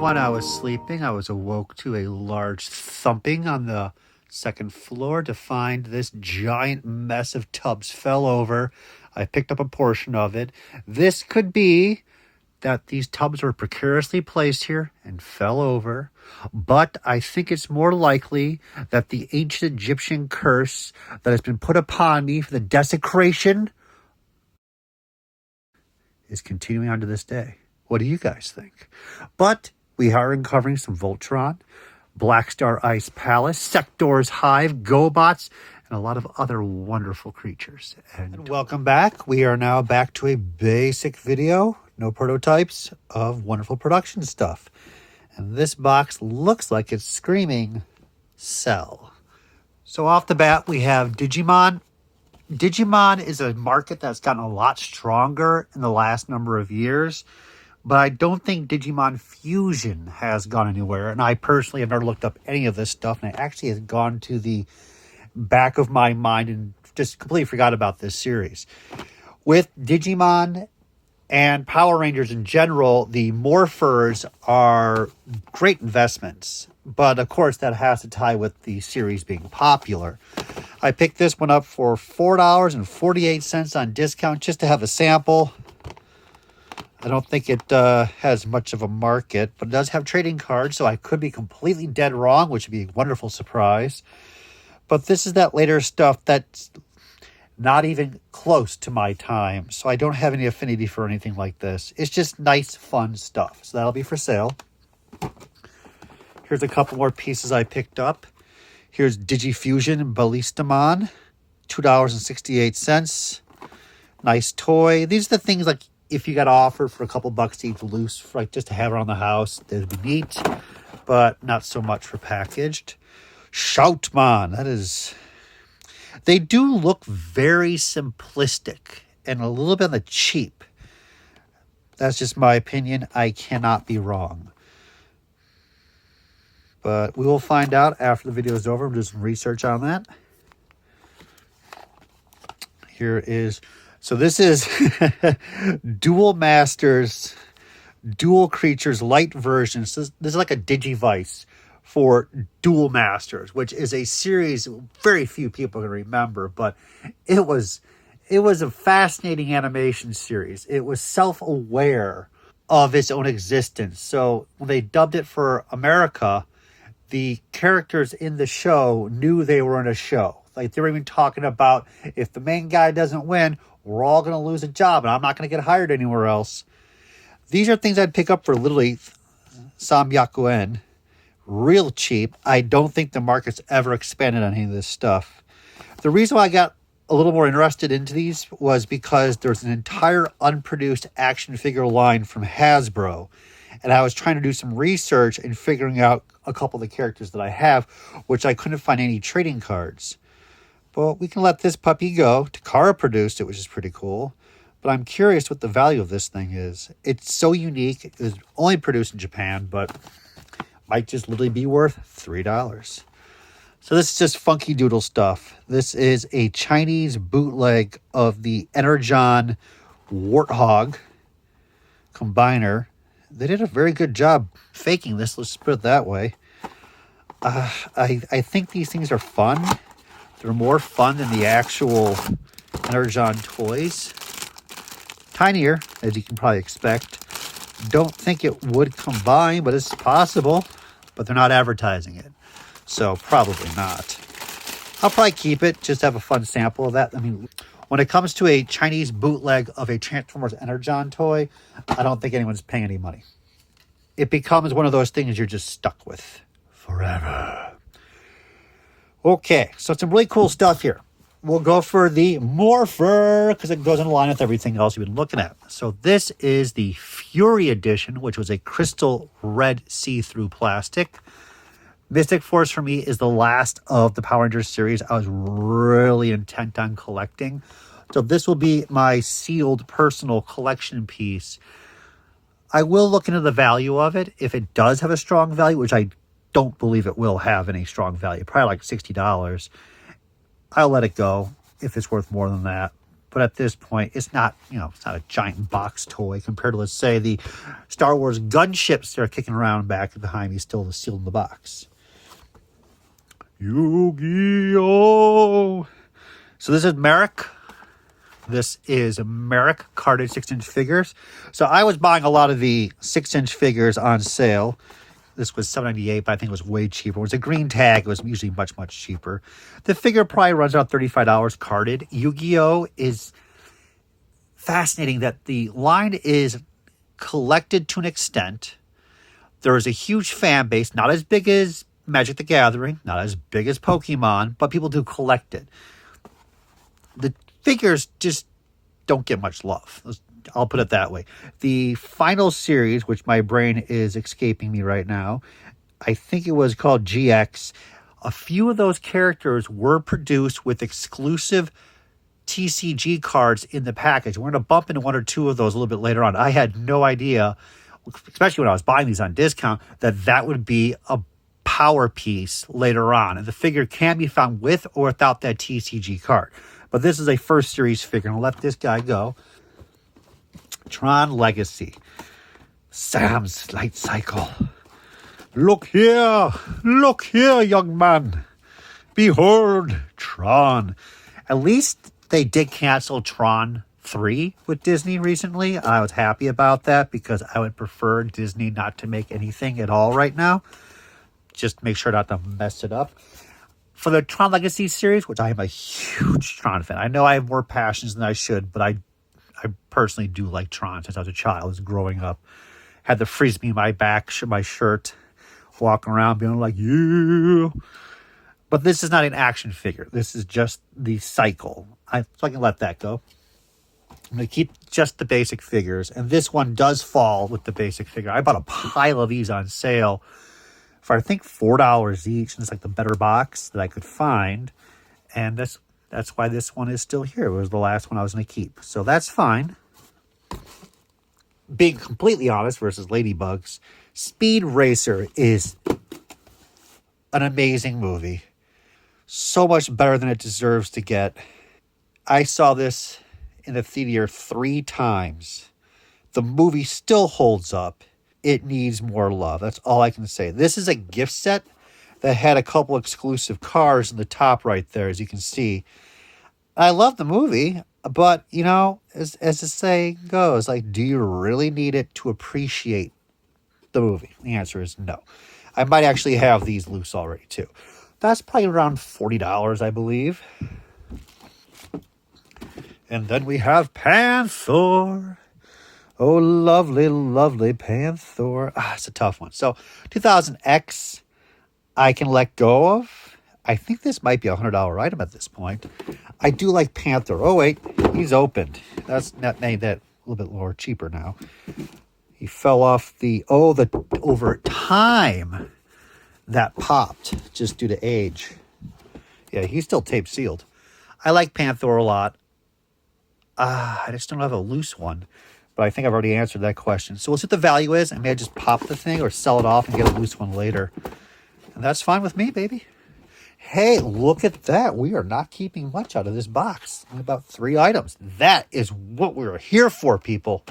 when I was sleeping, I was awoke to a large thumping on the second floor to find this giant mess of tubs fell over. I picked up a portion of it. This could be that these tubs were precariously placed here and fell over, but I think it's more likely that the ancient Egyptian curse that has been put upon me for the desecration is continuing on to this day. What do you guys think? But we are uncovering some Voltron, Blackstar Ice Palace, Sector's Hive, GoBots, and a lot of other wonderful creatures. And welcome back. We are now back to a basic video, no prototypes, of wonderful production stuff. And this box looks like it's screaming, sell. So off the bat, we have Digimon. Digimon is a market that's gotten a lot stronger in the last number of years, but I don't think Digimon Fusion has gone anywhere. And I personally have never looked up any of this stuff, and I actually have gone to the back of my mind and just completely forgot about this series. With Digimon and Power Rangers in general, the morphers are great investments. But of course, that has to tie with the series being popular. I picked this one up for $4.48 on discount just to have a sample. I don't think it has much of a market, but it does have trading cards, so I could be completely dead wrong, which would be a wonderful surprise. But this is that later stuff that's not even close to my time, so I don't have any affinity for anything like this. It's just nice, fun stuff. So that'll be for sale. Here's a couple more pieces I picked up. Here's Digifusion Ballistamon, $2.68. Nice toy. These are the things like if you got offered for a couple bucks each loose, for like just to have around the house, that'd be neat, but not so much for packaged. Shoutmon, that is... They do look very simplistic and a little bit on the cheap. That's just my opinion. I cannot be wrong. But we will find out after the video is over. I'm doing some research on that. Here is... So this is Duel Masters, Dual Creatures Light version. So this is like a Digivice for Duel Masters, which is a series very few people can remember, but it was a fascinating animation series. It was self-aware of its own existence. So when they dubbed it for America, the characters in the show knew they were in a show. Like they were even talking about, if the main guy doesn't win, we're all going to lose a job, and I'm not going to get hired anywhere else. These are things I'd pick up for literally $300. Real cheap. I don't think the market's ever expanded on any of this stuff. The reason why I got a little more interested into these was because there's an entire unproduced action figure line from Hasbro, and I was trying to do some research and figuring out a couple of the characters that I have, which I couldn't find any trading cards. But we can let this puppy go. Takara produced it, which is pretty cool. But I'm curious what the value of this thing is. It's so unique. It was only produced in Japan, but might just literally be worth $3. So this is just funky doodle stuff. This is a Chinese bootleg of the Energon Warthog combiner. They did a very good job faking this. Let's put it that way. I think these things are fun. They're more fun than the actual Energon toys. Tinier, as you can probably expect. Don't think it would combine, but it's possible. But they're not advertising it, so probably not. I'll probably keep it, just have a fun sample of that. I mean, when it comes to a Chinese bootleg of a Transformers Energon toy, I don't think anyone's paying any money. It becomes one of those things you're just stuck with forever. Okay, so some really cool stuff here. We'll go for the Morpher, because it goes in line with everything else you've been looking at. So this is the Fury Edition, which was a crystal red see-through plastic. Mystic Force for me is the last of the Power Rangers series I was really intent on collecting. So this will be my sealed personal collection piece. I will look into the value of it. If it does have a strong value, which I don't believe it will have any strong value, probably like $60, I'll let it go if it's worth more than that. But at this point, it's not, it's not a giant box toy compared to, let's say, the Star Wars gunships that are kicking around back behind me, still sealed in the box. Yu-Gi-Oh! So this is Merrick. This is Merrick carded 6-inch figures. So I was buying a lot of the 6-inch figures on sale. This was $7.98, but I think it was way cheaper. It was a green tag. It was usually much, much cheaper. The figure probably runs around $35 carded. Yu-Gi-Oh! Is fascinating that the line is collected to an extent. There is a huge fan base, not as big as Magic the Gathering, not as big as Pokemon, but people do collect it. The figures just don't get much love. I'll put it that way. The final series, which my brain is escaping me right now, I think it was called GX. A few of those characters were produced with exclusive TCG cards in the package. We're going to bump into one or two of those a little bit later on. I had no idea, especially when I was buying these on discount, that would be a power piece later on. And the figure can be found with or without that TCG card. But this is a first series figure. I'll let this guy go. Tron Legacy. Sam's light cycle. Look here, young man. Behold, Tron. At least they did cancel Tron 3 with Disney recently. I was happy about that because I would prefer Disney not to make anything at all right now. Just make sure not to mess it up. For the Tron Legacy series, which I am a huge Tron fan. I know I have more passions than I should, but I personally do like Tron since I was a child, was growing up. Had the frisbee in my back, my shirt, walking around being like, yeah. But this is not an action figure. This is just the cycle. So I can let that go. I'm going to keep just the basic figures. And this one does fall with the basic figure. I bought a pile of these on sale for, I think, $4 each. And it's like the better box that I could find. And that's why this one is still here. It was the last one I was going to keep. So that's fine. Being completely honest versus Ladybugs, Speed Racer is an amazing movie. So much better than it deserves to get. I saw this in the theater 3 times. The movie still holds up. It needs more love. That's all I can say. This is a gift set that had a couple exclusive cars in the top right there, as you can see. I love the movie, but, as the saying goes, like, do you really need it to appreciate the movie? The answer is no. I might actually have these loose already, too. That's probably around $40, I believe. And then we have Panthor. Oh, lovely, lovely Panthor. It's a tough one. So, 2000X, I can let go of. I think this might be a $100 item at this point. I do like Panthor. Oh, wait, he's opened. That's not made that a little bit more cheaper now. He fell off over time that popped just due to age. Yeah, he's still tape sealed. I like Panthor a lot. I just don't have a loose one. But I think I've already answered that question. So we'll see what the value is. I may just pop the thing or sell it off and get a loose one later. And that's fine with me, baby. Hey, look at that. We are not keeping much out of this box. Only about 3 items. That is what we're here for, people.